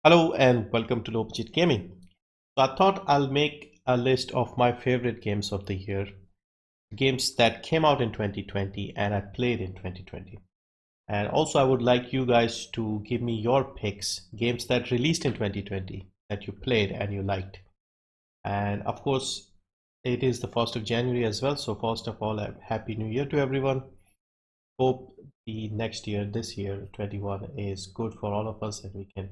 Hello and welcome to LBG Gaming. So I thought I'll make a list of my favorite games of the year, games that came out in 2020 and I played in 2020. And also I would like you guys to give me your picks, games that released in 2020 that you played and you liked. And of course, it is the 1st of January as well. So first of all, a happy new year to everyone. Hope the next year, this year, 21 is good for all of us and we can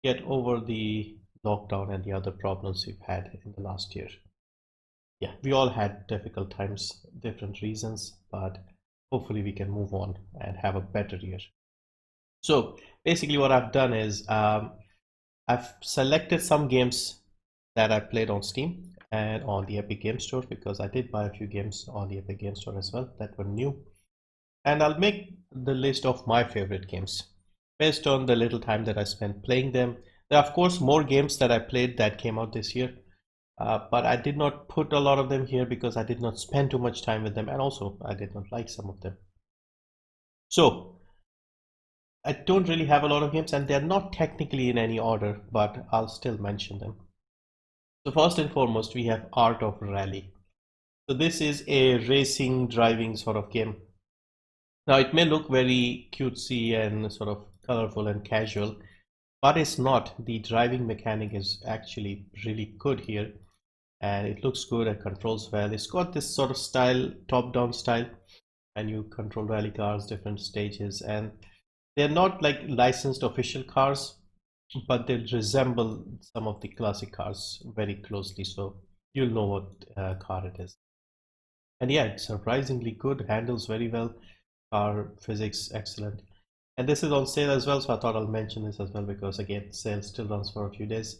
get over the lockdown and the other problems we've had in the last year. Yeah, we all had difficult times, different reasons, but hopefully we can move on and have a better year. So basically what I've done is I've selected some games that I played on Steam and on the Epic Game Store because I did buy a few games on the Epic Game Store as well that were new. And I'll make the list of my favorite games based on the little time that I spent playing them. There are of course more games that I played that came out this year, but I did not put a lot of them here because I did not spend too much time with them, and also I did not like some of them. So I don't really have a lot of games and they're not technically in any order, but I'll still mention them. So first and foremost, we have Art of Rally. So this is a racing driving sort of game. Now it may look very cutesy and sort of colorful and casual, but it's not. The driving mechanic is actually really good here and it looks good and controls well. It's got this sort of style, top-down style, and you control rally cars, different stages, and they're not like licensed official cars, but they resemble some of the classic cars very closely, so you'll know what car it is. And yeah, it's surprisingly good, handles very well, car physics excellent. And this is on sale as well, so I thought I'll mention this as well because again, sale still runs for a few days.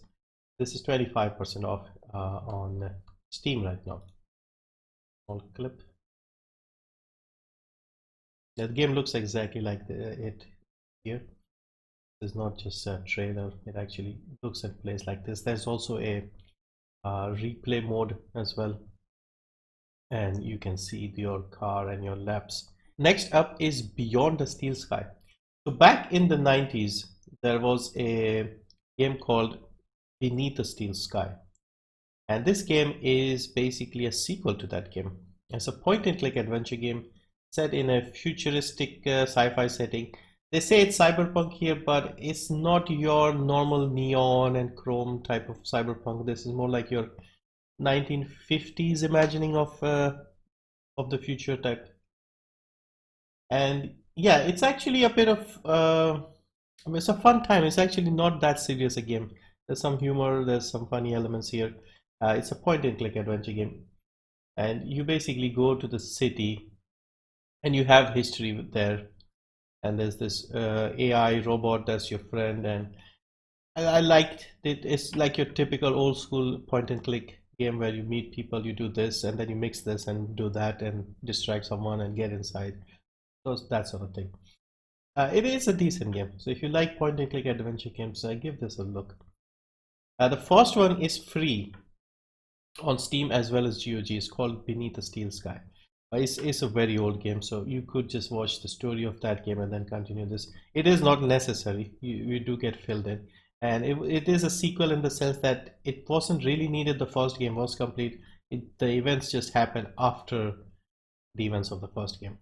This is 25% off on Steam right now. Small clip. The game looks exactly like it here. It's not just a trailer, it actually looks and plays like this. There's also a replay mode as well, and you can see your car and your laps. Next up is Beyond the Steel Sky. So back in the 90s, there was a game called Beneath the Steel Sky. And this game is basically a sequel to that game. It's a point and click adventure game set in a futuristic sci-fi setting. They say it's cyberpunk here, but it's not your normal neon and chrome type of cyberpunk. This is more like your 1950s imagining of the future type. And yeah, it's actually a bit of it's a fun time. It's actually not that serious a game. There's some humor, there's some funny elements here. It's a point and click adventure game, and you basically go to the city and you have history there, and there's this AI robot that's your friend, and I liked it. It's like your typical old school point and click game where you meet people, you do this, and then you mix this and do that and distract someone and get inside. So that sort of thing. It is a decent game. So if you like point and click adventure games, give this a look. The first one is free on Steam as well as GOG. It's called Beneath the Steel Sky. It's a very old game, so you could just watch the story of that game and then continue this. It is not necessary. You do get filled in. And it is a sequel in the sense that it wasn't really needed. The first game was complete. The events just happened after the events of the first game.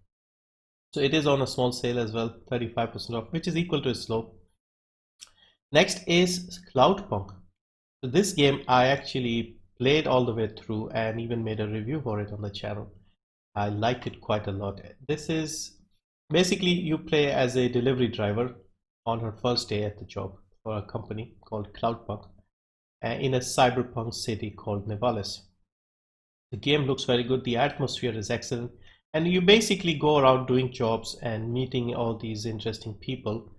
So it is on a small sale as well, 35% off, which is equal to its slope. Next is Cloudpunk. So this game I actually played all the way through and even made a review for it on the channel. I liked it quite a lot. This is basically you play as a delivery driver on her first day at the job for a company called Cloudpunk in a cyberpunk city called Nevalis. The game looks very good, the atmosphere is excellent, and you basically go around doing jobs and meeting all these interesting people.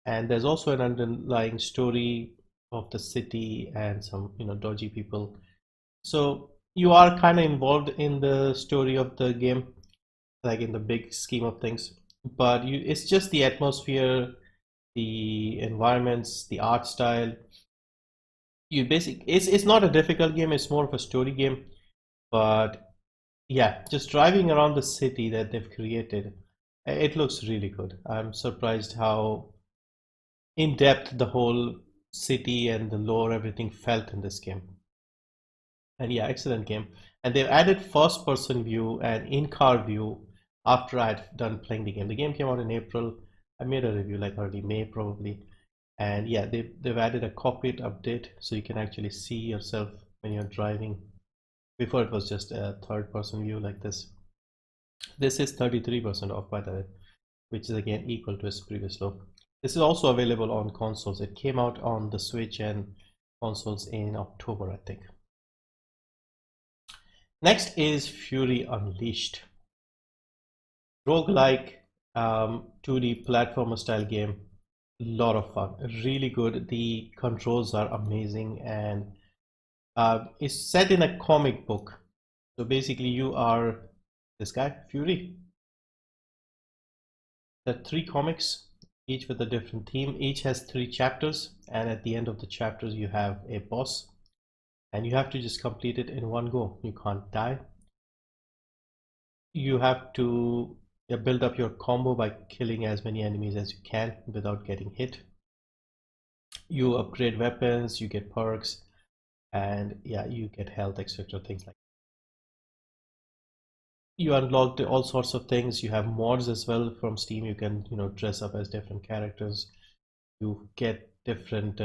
And there's also an underlying story of the city and some dodgy people, so you are kind of involved in the story of the game, like in the big scheme of things, but it's just the atmosphere, the environments, the art style. It's not a difficult game, it's more of a story game, but yeah, just driving around the city that they've created, it looks really good. I'm surprised how in depth the whole city and the lore, everything felt in this game. And yeah, excellent game. And they've added first person view and in-car view after I'd done playing the game. The game came out in April. I made a review like early May probably. And yeah, they've added a cockpit update so you can actually see yourself when you're driving. Before it was just a third person view like this. This is 33% off by the way, which is again equal to its previous low. This is also available on consoles. It came out on the Switch and consoles in October, I think. Next is Fury Unleashed. Roguelike 2D platformer style game. Lot of fun. Really good. The controls are amazing and it's set in a comic book. So basically you are this guy, Fury. There are 3 comics, each with a different theme. Each has 3 chapters, and at the end of the chapters you have a boss. And you have to just complete it in one go. You can't die. You have to build up your combo by killing as many enemies as you can without getting hit. You upgrade weapons, you get perks, and yeah, you get health, etc. Things like that. You unlocked all sorts of things. You have mods as well from Steam. You can dress up as different characters. You get different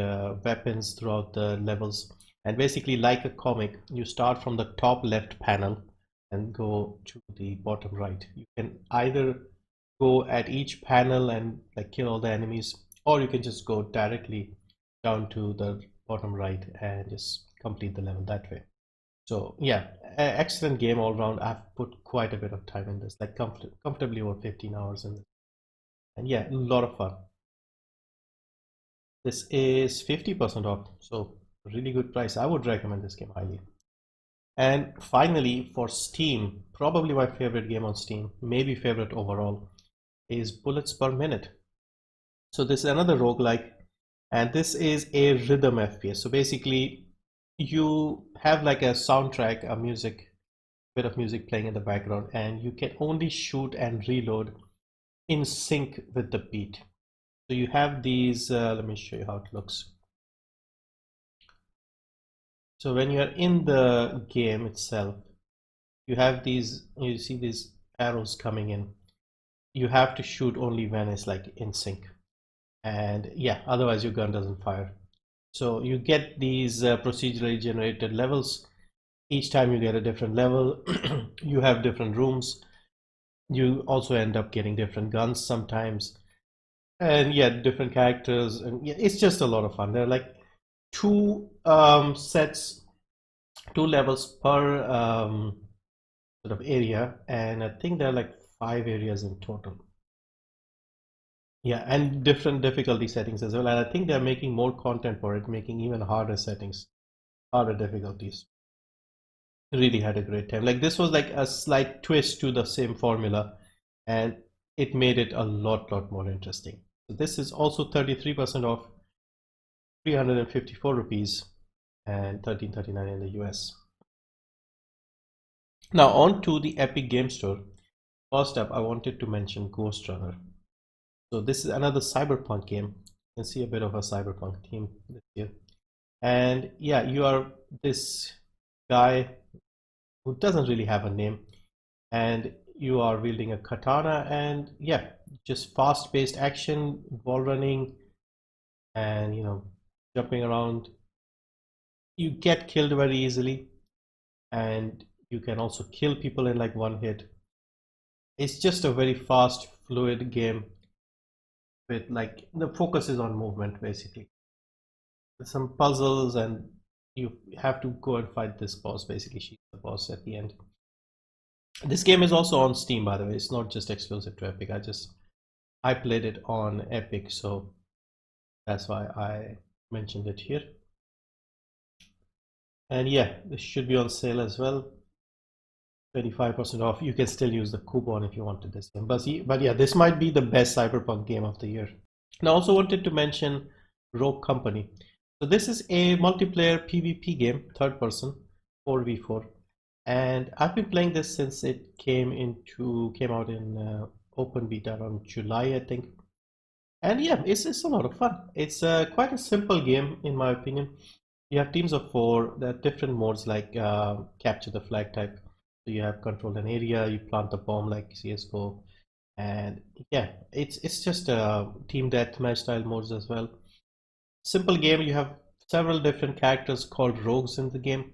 weapons throughout the levels. And basically, like a comic, you start from the top left panel and go to the bottom right. You can either go at each panel and like kill all the enemies, or you can just go directly down to the bottom right and just complete the level that way. So yeah, excellent game all round. I've put quite a bit of time in this, like comfortably over 15 hours in this. And yeah, a lot of fun. This is 50% off, so really good price. I would recommend this game highly. And finally, for Steam, probably my favorite game on Steam, maybe favorite overall, is Bullets Per Minute. So this is another roguelike, and this is a rhythm FPS. So basically, you have like a soundtrack, a bit of music playing in the background, and you can only shoot and reload in sync with the beat. So you have these, let me show you how it looks. So when you are in the game itself, you see these arrows coming in. You have to shoot only when it's like in sync. And yeah, otherwise your gun doesn't fire. So you get these procedurally generated levels. Each time you get a different level, you have different rooms. You also end up getting different guns sometimes. And yeah, different characters. And yeah, it's just a lot of fun. There are like 2 sets, 2 levels per sort of area, and I think there are like 5 areas in total. Yeah, and different difficulty settings as well. And I think they're making more content for it, making even harder settings, harder difficulties. Really had a great time. Like this was like a slight twist to the same formula, and it made it a lot more interesting. So this is also 33% off, 354 rupees and 13.39 in the US. Now on to the Epic Game Store. First up, I wanted to mention Ghostrunner. So this is another cyberpunk game. You can see a bit of a cyberpunk theme this year. And yeah, you are this guy who doesn't really have a name, and you are wielding a katana, and yeah, just fast-paced action, wall running, and jumping around. You get killed very easily, and you can also kill people in like one hit. It's just a very fast, fluid game with like the focus is on movement basically. There's some puzzles, and you have to go and fight this boss. Basically, she's the boss at the end. This game is also on Steam, by the way. It's not just exclusive to Epic. I played it on Epic, so that's why I mentioned it here. And yeah, this should be on sale as well. 25% off. You can still use the coupon if you wanted this game. But yeah, this might be the best cyberpunk game of the year. And I also wanted to mention Rogue Company. So this is a multiplayer PvP game, third person, 4v4. And I've been playing this since it came out in open beta around July, I think. And yeah, it's a lot of fun. It's quite a simple game, in my opinion. You have teams of four. There are different modes like capture the flag type. So you have control an area, you plant the bomb like CS:GO, and yeah, it's just team deathmatch style modes as well. Simple game. You have several different characters called rogues in the game.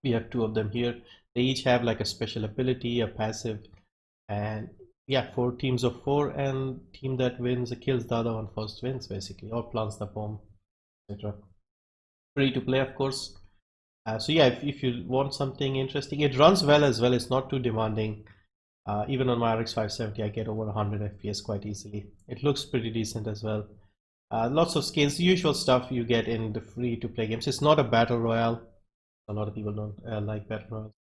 We have two of them here. They each have like a special ability, a passive, and yeah, four teams of four, and team that wins kills the other one first wins basically, or plants the bomb, etc. Free to play, of course. So yeah, if you want something interesting, it runs well as well. It's not too demanding. Even on my RX 570, I get over 100 FPS quite easily. It looks pretty decent as well. Lots of skins, usual stuff you get in the free to play games. It's not a battle royale. A lot of people don't like battle royale.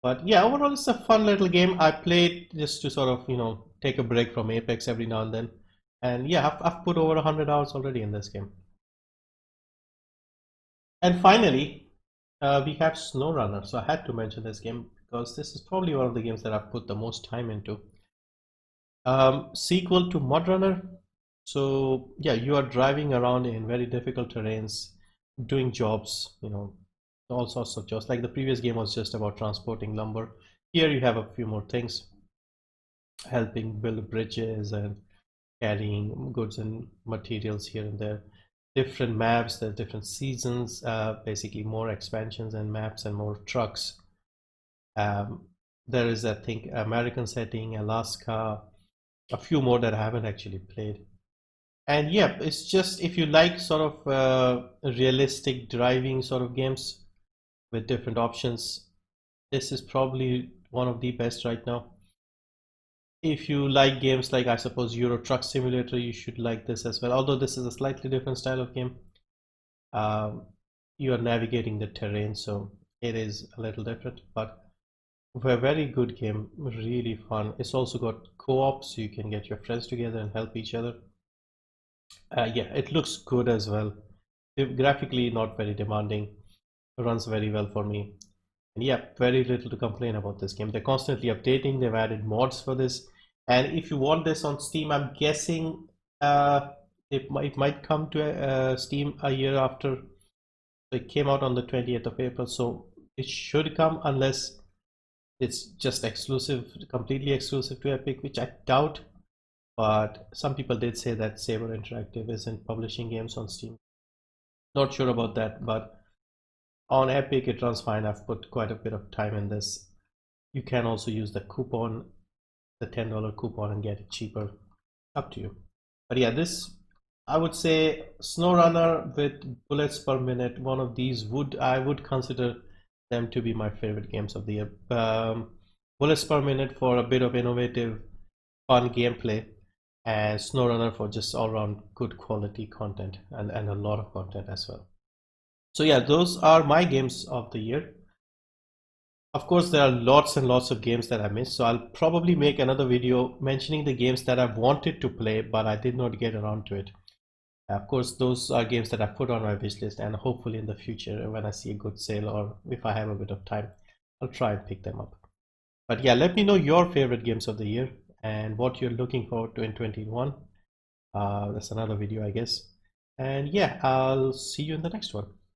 But yeah, overall, it's a fun little game. I play it just to sort of, take a break from Apex every now and then. And yeah, I've put over 100 hours already in this game. And finally, we have SnowRunner. So I had to mention this game because this is probably one of the games that I've put the most time into. Sequel to MudRunner. So yeah, you are driving around in very difficult terrains, doing jobs, all sorts of jobs. Like the previous game was just about transporting lumber. Here you have a few more things, helping build bridges and carrying goods and materials here and there. Different maps, there's different seasons, basically more expansions and maps and more trucks. Um, there is, I think, American setting, Alaska, a few more that I haven't actually played. And yeah, it's just if you like sort of realistic driving sort of games with different options, this is probably one of the best right now. If you like games like, I suppose, Euro Truck Simulator, you should like this as well. Although this is a slightly different style of game. Um, you are navigating the terrain, so it is a little different, but a very good game, really fun. It's also got co-op, so you can get your friends together and help each other. Yeah, it looks good as well. Graphically, not very demanding. Runs very well for me. And yeah, very little to complain about this game. They're constantly updating. They've added mods for this. And if you want this on Steam, I'm guessing it might come to Steam a year after it came out on the 20th of April. So it should come unless it's just exclusive, completely exclusive to Epic, which I doubt. But some people did say that Saber Interactive isn't publishing games on Steam. Not sure about that, but on Epic it runs fine. I've put quite a bit of time in this. You can also use the coupon, the $10 coupon, and get it cheaper. Up to you. But yeah, this, I would say, SnowRunner with bullets per minute, one of these I would consider them to be my favorite games of the year. Bullets per minute for a bit of innovative, fun gameplay, and SnowRunner for just all around good quality content and a lot of content as well. So yeah, those are my games of the year. Of course, there are lots and lots of games that I missed, so I'll probably make another video mentioning the games that I've wanted to play, but I did not get around to it. Of course, those are games that I put on my wish list, and hopefully in the future, when I see a good sale or if I have a bit of time, I'll try and pick them up. But yeah, let me know your favorite games of the year and what you're looking forward to in 2021. That's another video, I guess. And yeah, I'll see you in the next one.